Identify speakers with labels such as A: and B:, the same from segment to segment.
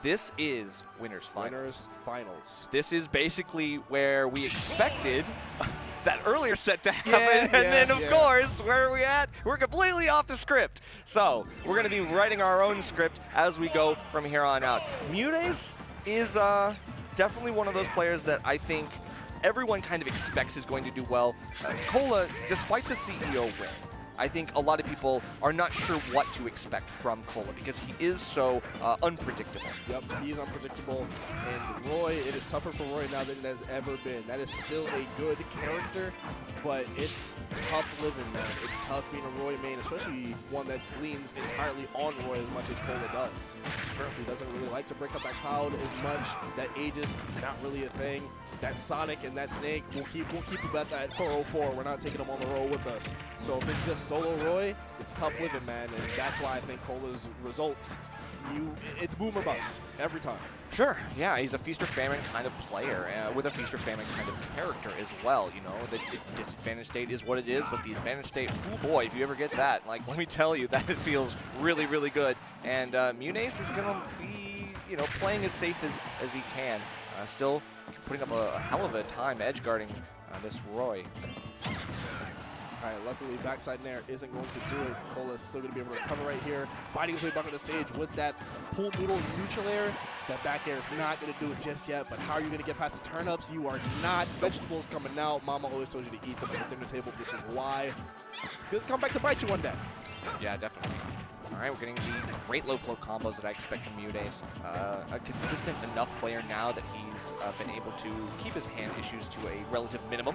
A: This is Winners Finals.
B: Winners Finals.
A: This is basically where we expected that earlier set to happen, and then of course, where are we at? We're completely off the script. So we're going to be writing our own script as we go from here on out. MuteAce is definitely one of those players that I think everyone kind of expects is going to do well. Kola, despite the CEO win, I think a lot of people are not sure what to expect from Kola because he is so unpredictable.
B: Yep, he's unpredictable. And Roy, it is tougher for Roy now than it has ever been. That is still a good character, but it's tough living, man. It's tough being a Roy main, especially one that leans entirely on Roy as much as Kola does. It's true. He doesn't really like to break up that cloud as much. That Aegis, not really a thing. That Sonic and that Snake, we'll keep him at that 404. We're not taking him on the road with us. So if it's just solo Roy, it's tough living, man, and that's why I think Kola's results, it's boom or bust every time.
A: Sure, yeah, he's a feast or famine kind of player with a feast or famine kind of character as well. You know, the disadvantage state is what it is, but the advantage state, oh boy, if you ever get that, like, let me tell you, that it feels really, really good. And MuteAce is going to be, you know, playing as safe as he can. Still putting up a hell of a time edge guarding this Roy.
B: All right, luckily backside nair isn't going to do it. Kola's still going to be able to recover right here. Fighting his way back on the stage with that pool noodle neutral air. That back air is not going to do it just yet, but how are you going to get past the turnips? You are not. Vegetables coming out. Mama always told you to eat them at the dinner table. This is why. Good come back to bite you one day.
A: Yeah, definitely. All right, we're getting the great low flow combos that I expect from MuteAce. A consistent enough player now that he's been able to keep his hand issues to a relative minimum.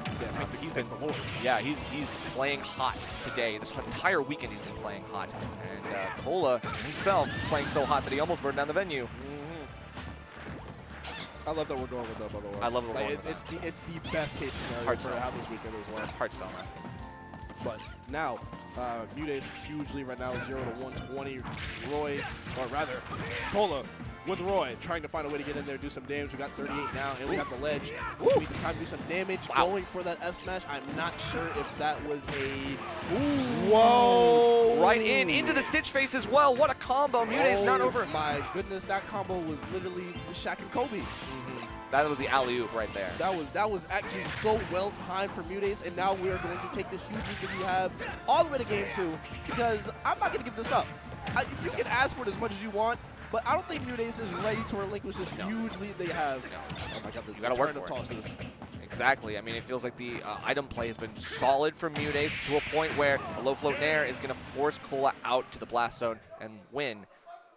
A: Yeah, he's playing hot today. This entire weekend he's been playing hot. And Kola himself playing so hot that he almost burned down the venue.
B: I love that we're going with that, by the way.
A: I love it. Like,
B: it's the best case scenario for how this weekend as well.
A: Hard sell, man.
B: But now, MuteAce hugely right now, 0 to 120. Roy, or rather, Kola with Roy trying to find a way to get in there, do some damage. We got 38 now, and we got the ledge. Which means it's time to do some damage. Wow. Going for that F smash. I'm not sure if that was a. Ooh.
A: Whoa! Right into the Stitch face as well. What a combo! MuteAce not over.
B: My goodness, that combo was literally Shaq and Kobe.
A: That was the alley-oop right there.
B: That was actually so well timed for MuteAce, and now we are going to take this huge lead that we have all the way to game 2, because I'm not going to give this up. You can ask for it as much as you want, but I don't think MuteAce is ready to relinquish this huge lead they have. Oh my God,
A: you gotta work for tosses. Exactly. I mean, it feels like the item play has been solid from MuteAce to a point where a low float nair is going to force Kola out to the blast zone and win.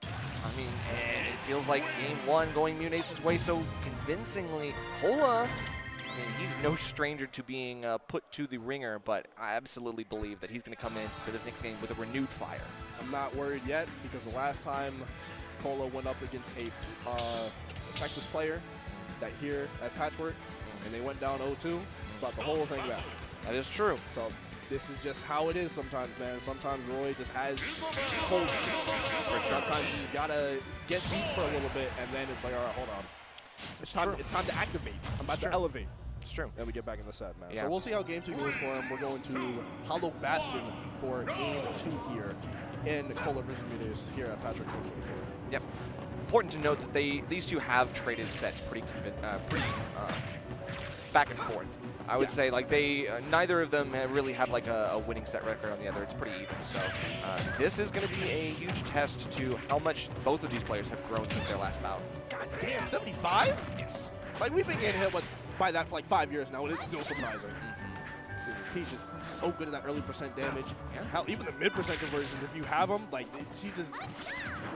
A: I mean, it feels like game 1 going MuteAce's way so convincingly. Kola, I mean, he's no stranger to being put to the ringer, but I absolutely believe that he's going to come into this next game with a renewed fire.
B: I'm not worried yet, because the last time Kola went up against a Texas player that here at Patchwork, and they went down 0-2, brought the whole thing back.
A: That is true.
B: So this is just how it is sometimes, man. Sometimes Roy just has cold streaks. Sometimes you just gotta get beat for a little bit, and then it's like, all right, hold on. It's time to activate. I'm about to elevate.
A: It's true.
B: Then we get back in the set, man.
A: Yeah.
B: So we'll see how game 2 goes for him. We're going to Hollow Bastion for game 2 here in Kola versus MuteAce here at Patchwork 2024.
A: Yep. Important to note that these two have traded sets pretty back and forth. I would say, like, they neither of them really have like a winning set record on the other. It's pretty even. So this is going to be a huge test to how much both of these players have grown since their last bout.
B: God damn, 75?
A: Yes.
B: Like, we've been getting hit by that for like 5 years now, and it's still surprising. Peach is so good at that early percent damage. Yeah. How even the mid percent conversions, if you have them, like, she just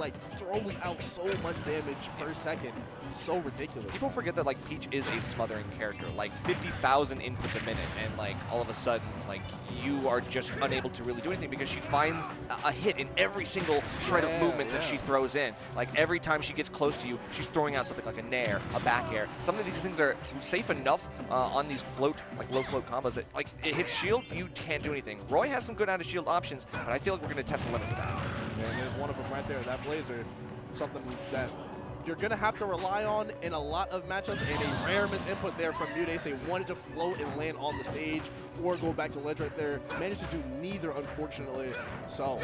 B: like throws out so much damage per second. It's so ridiculous.
A: People forget that like Peach is a smothering character, like 50,000 inputs a minute, and like all of a sudden, like you are just unable to really do anything because she finds a hit in every single shred of movement that she throws in. Like every time she gets close to you, she's throwing out something like a nair, a back air. Some of these things are safe enough on these float, like low float combos that like it hits shield, you can't do anything. Roy has some good out of shield options, but I feel like we're going to test the limits of that.
B: And there's one of them right there, that Blazer, something that you're going to have to rely on in a lot of matchups, and a rare misinput there from MuteAce. They wanted to float and land on the stage or go back to ledge right there. Managed to do neither, unfortunately. So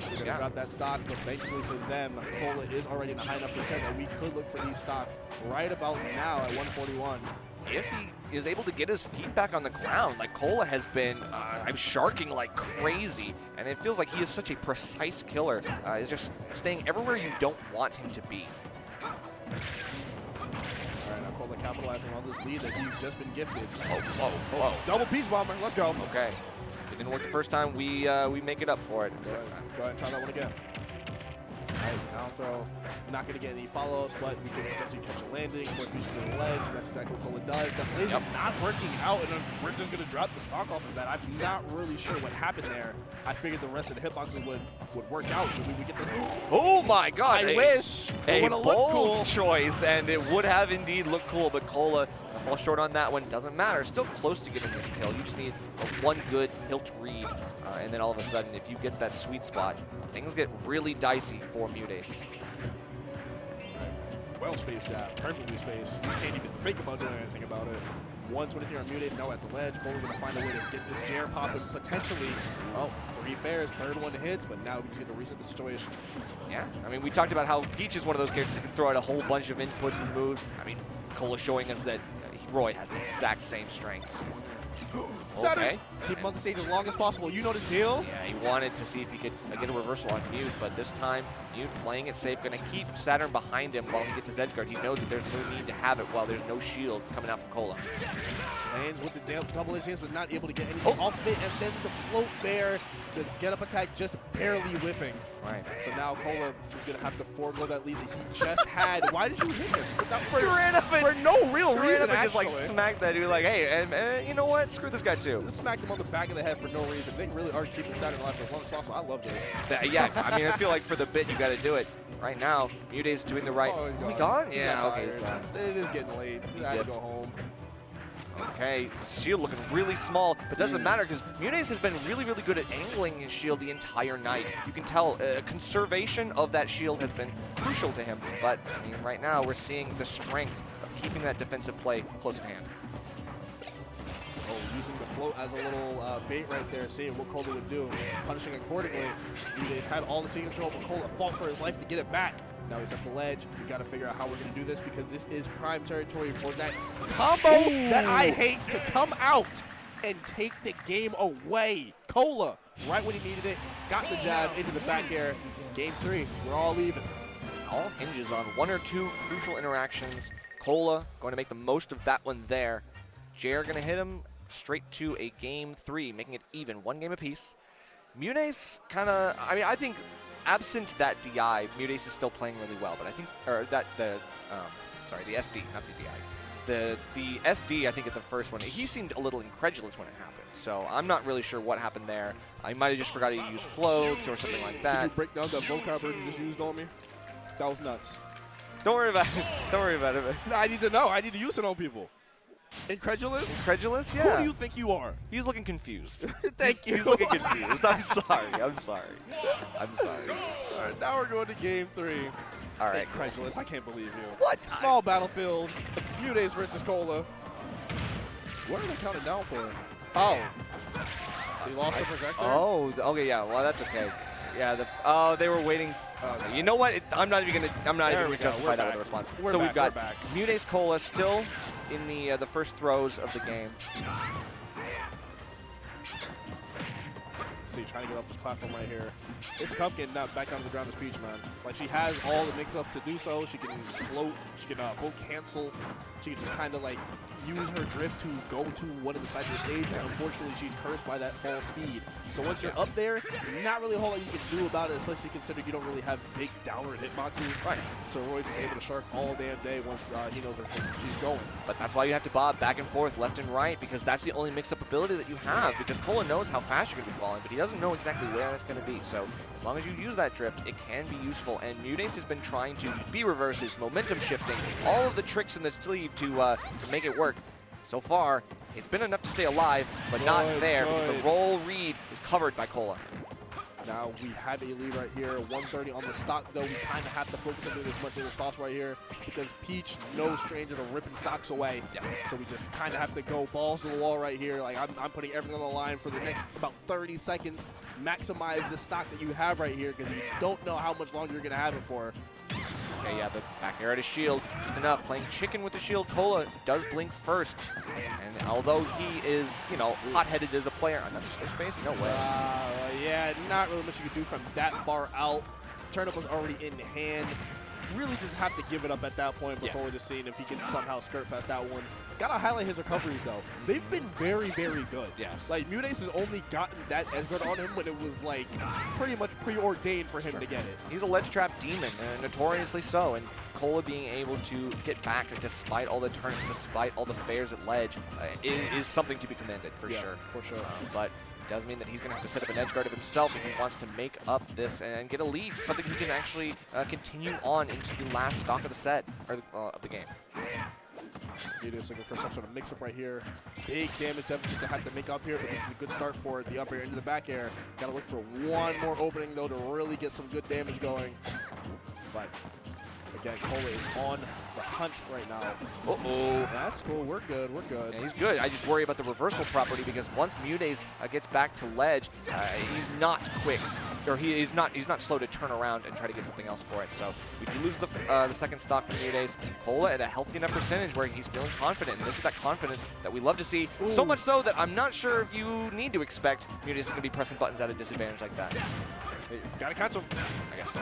B: We're going to drop that stock, but thankfully for them, Kola is already in a high enough percent that we could look for these stock right about now at 141.
A: If he is able to get his feet back on the ground, like Kola has been sharking like crazy, and it feels like he is such a precise killer. He's just staying everywhere you don't want him to be.
B: All right, now Kola capitalizing on this lead that he's just been gifted.
A: Whoa.
B: Double Peach Bomber, let's go.
A: Okay. It didn't work the first time. We make it up for it.
B: Go ahead and try that one again. All right, down throw. Not going to get any follow-ups, but we can potentially catch a landing, force Peach to the legs, and that's exactly what Kola does. The plays are not working out, and then we're just going to drop the stock off of that. I'm not really sure what happened there. I figured the rest of the hitboxes would work out. We would get the.
A: Oh my God!
B: I wish it would have looked cool.
A: Choice, and it would have indeed looked cool, but Kola falls short on that one. Doesn't matter. Still close to getting this kill. You just need one good hilt read, and then all of a sudden, if you get that sweet spot, things get really dicey for MuteAce.
B: Well spaced jab, perfectly spaced. You can't even think about doing anything about it. 123 on MuteAce, now at the ledge. Kola's going to find a way to get this Jam popping potentially. Oh, 3 fairs, third one hits, but now we just get to reset the situation.
A: Yeah, I mean, we talked about how Peach is one of those characters that can throw out a whole bunch of inputs and moves. I mean, Kola showing us that Roy has the exact same strengths.
B: Okay. Keep him on the stage as long as possible. You know the deal.
A: Yeah, he wanted to see if he could get a reversal on Mute, but this time, Mute playing it safe, going to keep Saturn behind him while he gets his edge guard. He knows that there's no need to have it while there's no shield coming out from Kola.
B: Lands with the double edge hands, but not able to get anything off of it, and then the float bear, the get-up attack just barely whiffing.
A: Right.
B: So now Kola is going to have to forego that lead that he just had. Why did you hit him? For no real reason, actually.
A: Just like smacked that dude like, hey, and you know what? Screw this guy too.
B: Just smacked him on the back of the head for no reason. They really are keeping Saturn alive for as long as possible. I love this.
A: Yeah, I mean, I feel like for the bit, you got to do it. Right now, MuteAce is doing the right.
B: Oh, he's gone.
A: He gone?
B: Yeah,
A: okay, he's gone.
B: It is getting late. He had to go home.
A: Okay, shield looking really small, but doesn't matter because MuteAce has been really, really good at angling his shield the entire night. You can tell conservation of that shield has been crucial to him, but I mean, right now we're seeing the strengths of keeping that defensive play close at hand.
B: Oh, using the float as a little bait right there, seeing what Kola would do, punishing accordingly. MuteAce had all the scene control, but Kola fought for his life to get it back. Now he's at the ledge. We got to figure out how we're going to do this because this is prime territory for that combo that I hate to come out and take the game away. Kola, right when he needed it, got the jab into the back air. Game 3, we're all even.
A: All hinges on 1 or 2 crucial interactions. Kola going to make the most of that one there. JR going to hit him straight to a game 3, making it even, 1 game apiece. MuteAce kind of, I mean, I think absent that DI, MuteAce is still playing really well, but I think, or that, the SD, not the DI. The SD, I think at the first one, he seemed a little incredulous when it happened, so I'm not really sure what happened there. I might have just forgot to use floats or something like that.
B: Can you break down that vocab you just used on me? That was nuts.
A: Don't worry about it. Don't worry about it.
B: No, I need to know. I need to use it on people. Incredulous?
A: Incredulous, yeah.
B: Who do you think you are?
A: He's looking confused.
B: Thank you.
A: He's looking confused. I'm sorry. I'm sorry. I'm sorry.
B: Sorry. Now we're going to game 3.
A: All right.
B: Incredulous. I can't believe you.
A: What?
B: Small battlefield. MuteAce versus Kola. What are they counting down for? Oh. They lost the projector?
A: Oh, okay, yeah. Well, that's okay. Yeah, they were waiting. You know what? I'm not even gonna justify that with a response. So we've got MuteAce Kola still in the first throws of the game.
B: See, trying to get off this platform right here. It's tough getting that back down to the ground as Peach, man. Like, she has all the mix-up to do so. She can float. She can float cancel. She can just kind of, like, use her drift to go to one of the sides of the stage. And unfortunately, she's cursed by that fall speed. So once you're up there, not really a whole lot you can do about it, especially considering you don't really have big downward hitboxes. Right. So Roy's just able to shark all damn day once he knows she's going.
A: But that's why you have to bob back and forth, left and right, because that's the only mix-up ability that you have. Because Kola knows how fast you're going to be falling, but he doesn't know exactly where that's going to be. So as long as you use that drift, it can be useful. And MuteAce has been trying to be reverses, momentum shifting, all of the tricks in the sleeve to make it work. So far, it's been enough to stay alive, but not there because the roll read is covered by Kola.
B: Now we have a lead right here, 130 on the stock, though. We kind of have to focus on doing as much as possible right here because Peach, no stranger to ripping stocks away. Yeah. So we just kind of have to go balls to the wall right here. Like, I'm putting everything on the line for the next about 30 seconds. Maximize the stock that you have right here because you don't know how much longer you're going to have it for.
A: Okay, yeah, the back air at his shield, just enough. Playing chicken with the shield. Kola does blink first. And although he is, you know, hot-headed as a player, another switch face? No way.
B: Yeah, not really much you could do from that far out. Turnip was already in hand. Really just have to give it up at that point before just seeing if he can somehow skirt past that one. Gotta highlight his recoveries, though. They've been very, very good. Yes. Like, MuteAce has only gotten that edge guard on him when it was, like, pretty much preordained for him to get it.
A: He's a ledge trap demon, notoriously so, and Kola being able to get back despite all the turns, despite all the fares at ledge, is something to be commended, for sure. For sure. But it does mean that he's going to have to set up an edge guard of himself if he wants to make up this and get a lead, something he can actually continue on into the last stock of the set, or of the game.
B: MuteAce looking for some sort of mix-up right here. Big damage deficit to have to make up here, but this is a good start for the up air into the back air. Got to look for one more opening, though, to really get some good damage going. But again, Kola is on the hunt right now. Uh-oh. That's cool. We're good. We're good.
A: Yeah, he's good. I just worry about the reversal property because once MuteAce gets back to ledge, he's not quick. Or he's not slow to turn around and try to get something else for it. So we do lose the second stock from MuteAce. Kola at a healthy enough percentage where he's feeling confident. And this is that confidence that we love to see. Ooh. So much so that I'm not sure if you need to expect MuteAce is going to be pressing buttons at a disadvantage like that.
B: Hey, gotta catch him.
A: I guess so.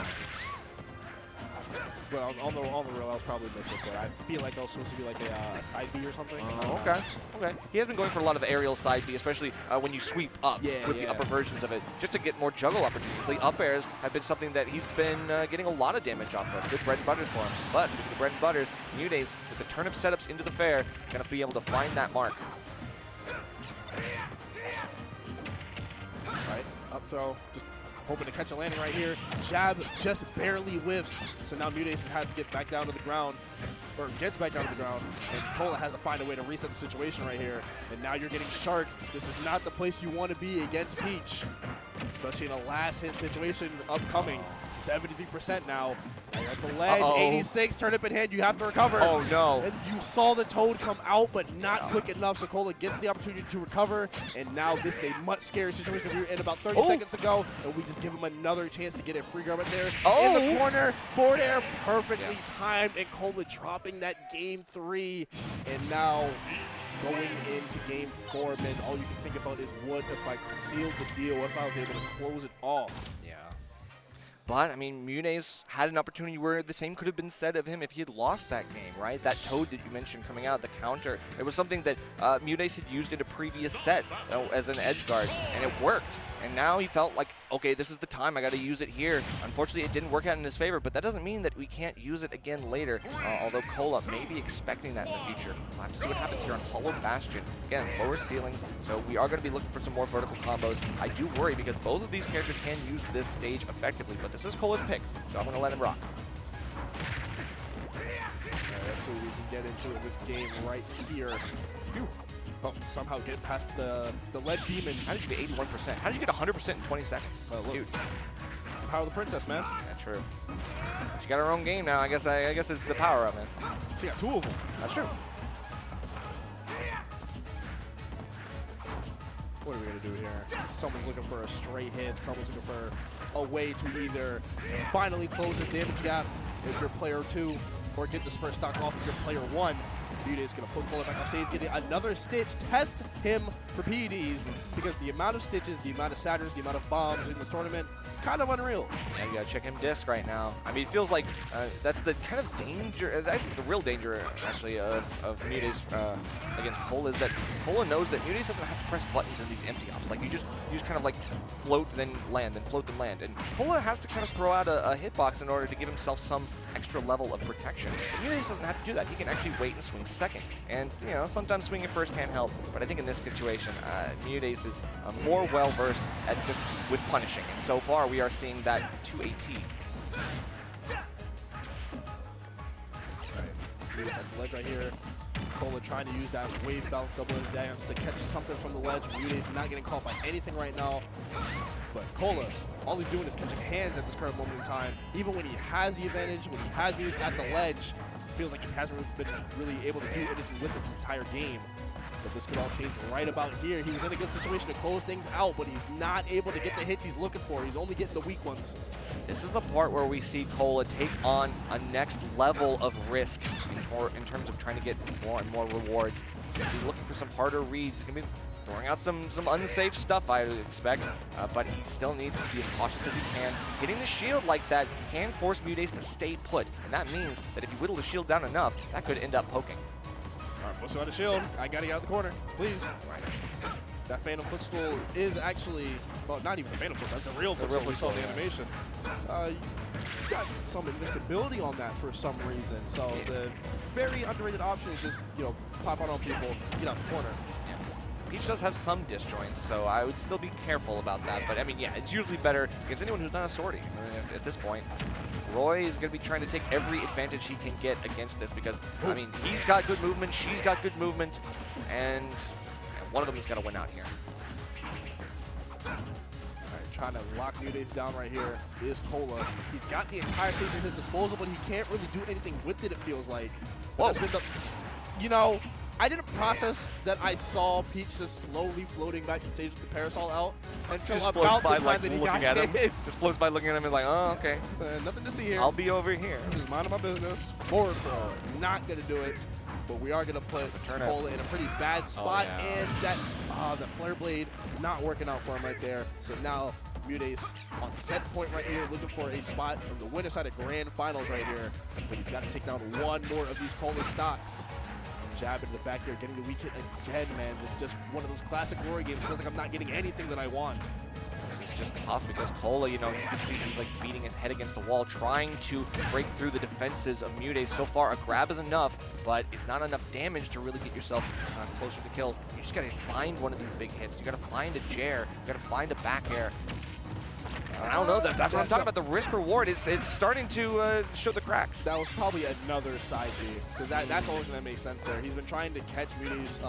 B: Well, on the real, I was probably missing, but I feel like that was supposed to be like a side B or something.
A: Okay. Okay. He has been going for a lot of aerial side B, especially when you sweep up with the upper versions of it, just to get more juggle opportunities. The up airs have been something that he's been getting a lot of damage off of. Good bread and butters for him. But speaking of bread and butters, MuteAce, with the turnip setups into the fair, going to be able to find that mark.
B: All right. Up throw. Just hoping to catch a landing right here. Jab just barely whiffs. So now MuteAce has to get back down to the ground, or gets back down to the ground, and Kola has to find a way to reset the situation right here. And now you're getting sharked. This is not the place you want to be against Peach, especially in a last hit situation upcoming. 73% now. At the ledge, 86, turnip in hand, you have to recover.
A: Oh no.
B: And you saw the toad come out, but not quick enough, so Kola gets the opportunity to recover, and now this is a much scarier situation. We were in about 30 seconds ago, and we just give him another chance to get a free guard right there. In the corner, forward air, perfectly timed, and Kola dropping that game 3, and now going into game 4, man, all you can think about is what if I sealed the deal, what if I was able to close it off.
A: Yeah. But, I mean, MuteAce had an opportunity where the same could have been said of him if he had lost that game, right? That toad that you mentioned coming out, the counter, it was something that MuteAce had used in a previous set as an edge guard, and it worked. And now he felt like, okay, this is the time, I got to use it here. Unfortunately, it didn't work out in his favor, but that doesn't mean that we can't use it again later, although Kola may be expecting that in the future. We'll have to see what happens here on Hollow Bastion. Again, lower ceilings, so we are going to be looking for some more vertical combos. I do worry because both of these characters can use this stage effectively, but this is Kola's pick, so I'm going to let him rock.
B: All right, let's see what we can get into in this game right here. Oh, somehow get past the lead demons.
A: How did you get 81%? How did you get 100% in 20 seconds? Dude.
B: Power of the princess, man.
A: Yeah, true. She got her own game now. I guess it's the power of it.
B: She got 2 of them.
A: That's true.
B: What are we going to do here? Someone's looking for a straight hit. Someone's looking for a way to either finally close his damage gap if you're player 2, or get this first stock off if you're player 1. MuteAce is going to put Kola back on stage, getting another stitch. Test him for PEDs, because the amount of stitches, the amount of Saturns, the amount of bombs in this tournament, kind of unreal.
A: Yeah, you got to check him disc right now. I mean, it feels like that's the kind of danger, I think the real danger, actually, of MuteAce against Kola is that Kola knows that MuteAce doesn't have to press buttons in these empty ops. Like, you just kind of like float, then land, then float, then land. And Kola has to kind of throw out a hitbox in order to give himself some extra level of protection. But MuteAce doesn't have to do that. He can actually wait and swing second. And, you know, sometimes swinging first can't help. But I think in this situation, MuteAce is more well-versed at just with punishing. And so far, we are seeing that to a T.
B: MuteAce at the ledge right here. Kola trying to use that wave bounce double edge dance to catch something from the ledge. MuteAce not getting caught by anything right now. But Kola, all he's doing is catching hands at this current moment in time. Even when he has the advantage, when he has MuteAce at the ledge, it feels like he hasn't been really able to do anything with it this entire game. But this could all change right about here. He was in a good situation to close things out, but he's not able to get the hits he's looking for. He's only getting the weak ones.
A: This is the part where we see Kola take on a next level of risk in terms of trying to get more and more rewards. He's going to be looking for some harder reads. He's going to be throwing out some unsafe stuff, I would expect, but he still needs to be as cautious as he can. Hitting the shield like that can force MuteAce to stay put, and that means that if you whittle the shield down enough, that could end up poking.
B: All right, footstool on the shield. I got to get out of the corner, please. Right. That Phantom Footstool is actually, well, not even a Phantom Footstool, that's a real footstool. We saw the animation. You got some invincibility on that for some reason, so it's a very underrated option to just, you know, pop out on people, get out the corner.
A: Peach does have some disjoints, so I would still be careful about that. But I mean, yeah, it's usually better against anyone who's not a sortie at this point. Roy is going to be trying to take every advantage he can get against this because, I mean, he's got good movement, she's got good movement, and one of them is going to win out here.
B: All right, trying to lock MuteAce down right here is Kola. He's got the entire stage at his disposal, but he can't really do anything with it, it feels like. Whoa. You know, I didn't process that I saw Peach just slowly floating back to stage with the parasol out until
A: just
B: about
A: by,
B: the time that he got hit.
A: Just floats by looking at him and like, oh, okay.
B: Nothing to see here.
A: I'll be over here.
B: I'm just minding my business. Forward throw. Not going to do it, but we are going to put Kola in a pretty bad spot, and that the Flare Blade not working out for him right there. So now MuteAce on set point right here, looking for a spot from the winner side of Grand Finals right here. But he's got to take down one more of these Kola stocks. Jab into the back here, getting the weak hit again, man. This is just one of those classic Rory games. Feels like I'm not getting anything that I want.
A: This is just tough because Kola, you know, you can see he's like beating his head against the wall, trying to break through the defenses of MuteAce. So far, a grab is enough, but it's not enough damage to really get yourself closer to kill. You just gotta find one of these big hits. You gotta find a Jair, you gotta find a back air. I don't know, that's what I'm talking about, the risk reward. It's starting to show the cracks.
B: That was probably another side B, because that's the only thing that makes sense there. He's been trying to catch MuteAce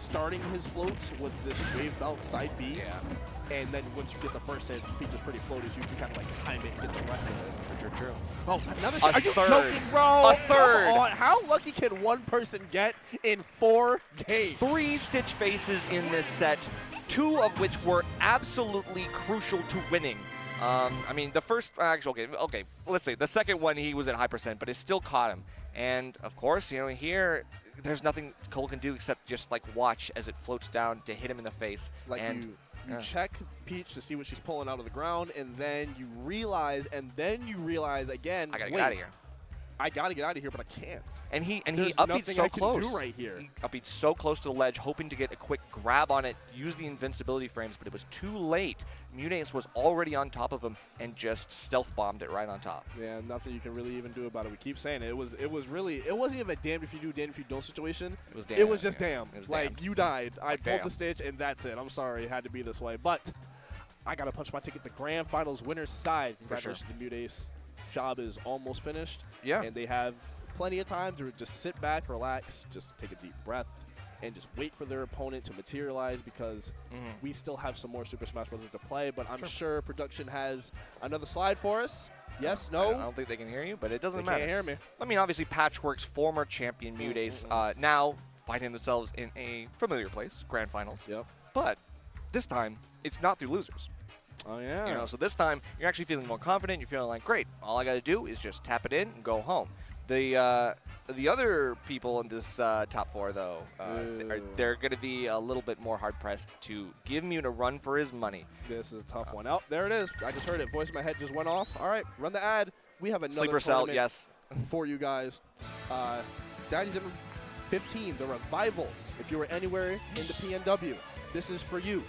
B: starting his floats with this wave belt side B. Yeah. And then once you get the first hit, Peach is pretty floaty, so you can kind of like time it and get the rest of it.
A: True.
B: Oh, another side. Are you joking, bro?
A: A third.
B: Come on. How lucky can one person get in 4 games?
A: 3 Stitch faces in this set, 2 of which were absolutely crucial to winning. I mean, the first actual game, okay, let's say the second one he was at high percent, but it still caught him. And of course, you know, here there's nothing Cole can do except just like watch as it floats down to hit him in the face.
B: Like
A: and
B: you check Peach to see what she's pulling out of the ground, and then you realize, again,
A: I gotta get out of here.
B: I gotta get out of here, but I can't.
A: And he upbeat so close.
B: Do right here.
A: He upbeat so close to the ledge, hoping to get a quick grab on it, use the invincibility frames, but it was too late. MuteAce was already on top of him and just stealth bombed it right on top.
B: Yeah, nothing you can really even do about it. We keep saying it. It wasn't even a damned if you do, damned if you don't situation.
A: It was damn.
B: It was just damn.
A: It was
B: like
A: damned.
B: You died. I pulled
A: Damn.
B: the stitch, and that's it. I'm sorry, it had to be this way, but I gotta punch my ticket. The Grand Finals winner's side. Congratulations to MuteAce. Job is almost finished.
A: Yeah.
B: And they have plenty of time to just sit back, relax, just take a deep breath, and just wait for their opponent to materialize, because we still have some more Super Smash Bros. To play, but I'm sure production has another slide for us. Yes, no?
A: I don't think they can hear you, but it doesn't
B: They
A: matter.
B: can't hear me.
A: I mean, obviously, Patchwork's former champion, MuteAce, now finding themselves in a familiar place, Grand Finals.
B: Yep.
A: But this time, it's not through losers.
B: Oh, yeah.
A: You know, so this time, you're actually feeling more confident. You're feeling like, great, all I got to do is just tap it in and go home. The other people in this top 4, though, they're going to be a little bit more hard-pressed to give Mute a run for his money.
B: This is a tough one. Oh, there it is. I just heard it. Voice in my head just went off. All right, run the ad. We have another
A: Sleeper Cell,
B: tournament
A: yes.
B: for you guys. Daddy's in 15, the Revival. If you were anywhere in the PNW, this is for you.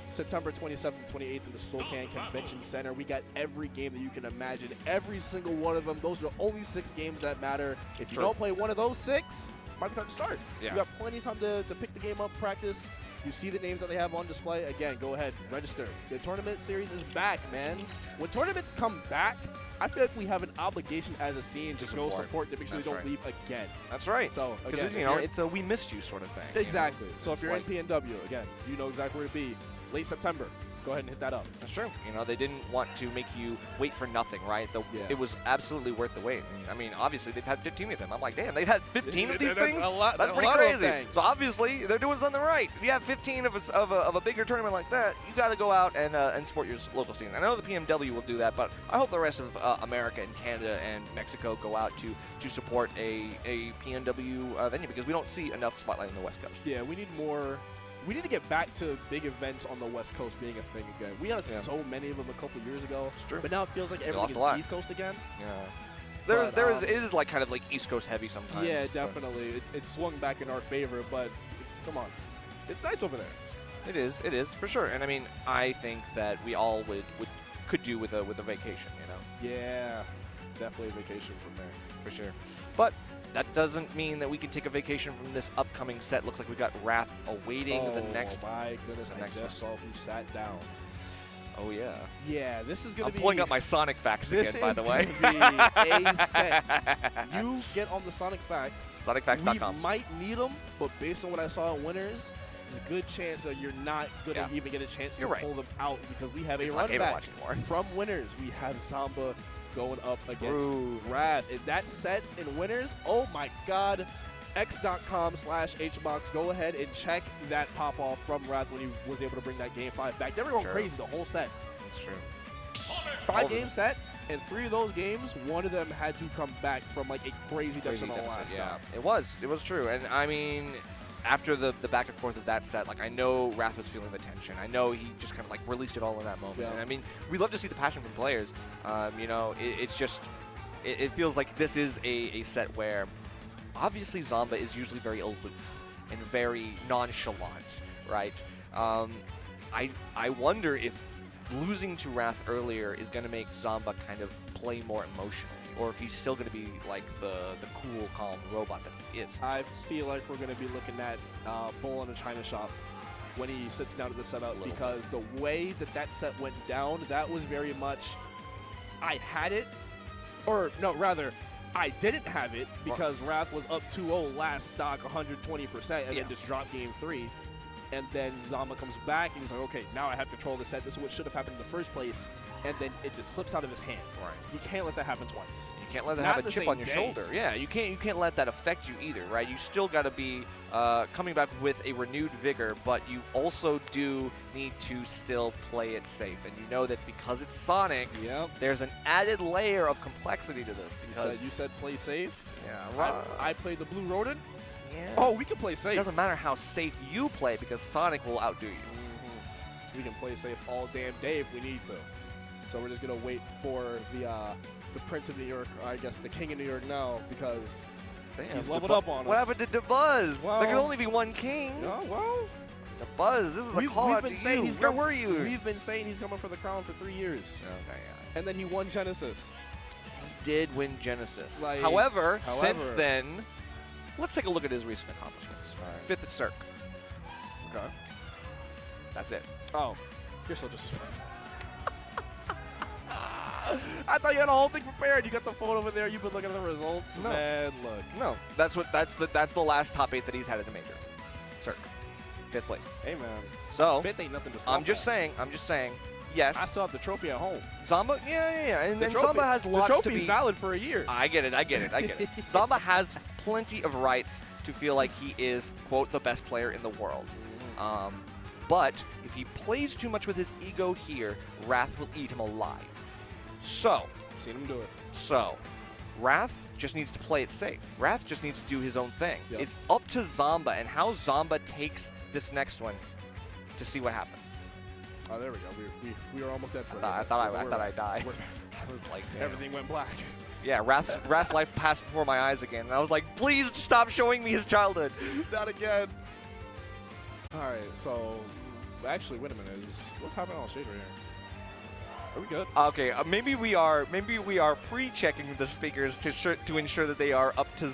B: September 27th and 28th in the Spokane Convention Center. We got every game that you can imagine, every single one of them. Those are the only 6 games that matter. If you don't play one of those 6, might be time to start.
A: Yeah.
B: You got plenty of time to pick the game up, practice. You see the names that they have on display. Again, go ahead, register. The tournament series is back, man. When tournaments come back, I feel like we have an obligation as a scene to go support to make sure they don't leave again.
A: That's right.
B: So
A: because
B: again,
A: you know it's a we missed you sort of thing.
B: Exactly.
A: You know?
B: So if you're in PNW, again, you know exactly where to be. Late September. Go ahead and hit that up.
A: That's true. You know, they didn't want to make you wait for nothing, right? It was absolutely worth the wait. I mean, obviously, they've had 15 of them. I'm like, damn, they've had 15 of these things? That's pretty crazy. So obviously, they're doing something right. If you have 15 of a bigger tournament like that, you got to go out and support your local scene. I know the PMW will do that, but I hope the rest of America and Canada and Mexico go out to support a PNW venue because we don't see enough spotlight on the West Coast.
B: Yeah, we need more. We need to get back to big events on the West Coast being a thing again. We had so many of them a couple years ago, but now it feels like everything is East Coast again.
A: Yeah, it is like kind of like East Coast heavy sometimes.
B: Yeah, definitely. It swung back in our favor, but come on, it's nice over there.
A: It is for sure. And I mean, I think that we all could do with a vacation, you know.
B: Yeah, definitely a vacation from there
A: for sure. But that doesn't mean that we can take a vacation from this upcoming set. Looks like we've got Wrath awaiting the next.
B: Oh my goodness! I just saw who sat down.
A: Oh yeah.
B: Yeah, this is gonna be.
A: I'm pulling up my Sonic facts again, by the way.
B: This is gonna be a set. You get on the Sonic facts.
A: SonicFacts.com.
B: We might need them, but based on what I saw in Winners, there's a good chance that you're not gonna even get a chance to pull them out because we have a run back from Winners. We have Zamba going up against Wrath. In that set in Winners, oh my God, x.com/hbox. Go ahead and check that pop-off from Wrath when he was able to bring that Game 5 back. They were going crazy the whole set.
A: That's true.
B: 5-game set, and 3 of those games, one of them had to come back from like a crazy deficit on the last stop.
A: It was true. And I mean, after the back and forth of that set, like I know Wrath was feeling the tension. I know he just kind of like released it all in that moment.
B: Yeah.
A: And I mean, we love to see the passion from players. You know, it's just, it feels like this is a set where obviously Zamba is usually very aloof and very nonchalant, right? I wonder if losing to Wrath earlier is going to make Zamba kind of play more emotionally, or if he's still going to be like the cool, calm robot that he is.
B: I feel like we're going to be looking at Bull in a China shop when he sits down to the setup because the way that set went down, that was very much, I had it, or no, rather, I didn't have it because Wrath was up 2-0 last stock, 120%, and then just dropped game 3. And then Zamba comes back and he's like, okay, now I have control of the set. This is what should have happened in the first place. And then it just slips out of his hand.
A: Right.
B: You can't let that happen twice.
A: You can't let that have a chip on your shoulder. Yeah, you can't let that affect you either, right? You still got to be coming back with a renewed vigor, but you also do need to still play it safe. And you know that because it's Sonic, there's an added layer of complexity to this. Because
B: you said play safe.
A: Yeah, right.
B: I played the Blue Rodent.
A: Yeah.
B: Oh, we can play safe.
A: It doesn't matter how safe you play because Sonic will outdo you.
B: We can play safe all damn day if we need to. So we're just gonna wait for the Prince of New York, or I guess the King of New York now, because he's leveled up on us.
A: What happened to DeBuzz?
B: Well,
A: there can only be one king.
B: Oh, well.
A: DeBuzz, this is a call out to you. Where were you?
B: We've been saying he's coming for the crown for 3 years.
A: Okay, yeah.
B: And then he won Genesis.
A: He did win Genesis. However, since then, let's take a look at his recent accomplishments. Right. 5th at Cirque.
B: Okay.
A: That's it.
B: Oh, you're so disrespectful. I thought you had a whole thing prepared. You got the phone over there. You've been looking at the results.
A: No.
B: Man, look.
A: No, that's the last top 8 that he's had in a major. Cirque. 5th place.
B: Hey man.
A: So
B: 5th ain't nothing to scoff
A: I'm just saying. Yes.
B: I still have the trophy at home.
A: Zamba, yeah. And Zamba has lots to be.
B: The trophy's valid for a year.
A: I get it. Zamba has plenty of rights to feel like he is, quote, the best player in the world. But if he plays too much with his ego here, Wrath will eat him alive. So,
B: seen him do it.
A: So, Wrath just needs to play it safe. Wrath just needs to do his own thing.
B: Yep.
A: It's up to Zamba and how Zamba takes this next one to see what happens.
B: Oh, there we go. We were almost dead for
A: I thought I died. I was like, damn.
B: Everything went black.
A: Yeah, Wrath's life passed before my eyes again. And I was like, please stop showing me his childhood.
B: Not again. All right, so actually, wait a minute. What's happening on Shader here? Are we good?
A: Okay, maybe we are pre-checking the speakers to ensure that they are up to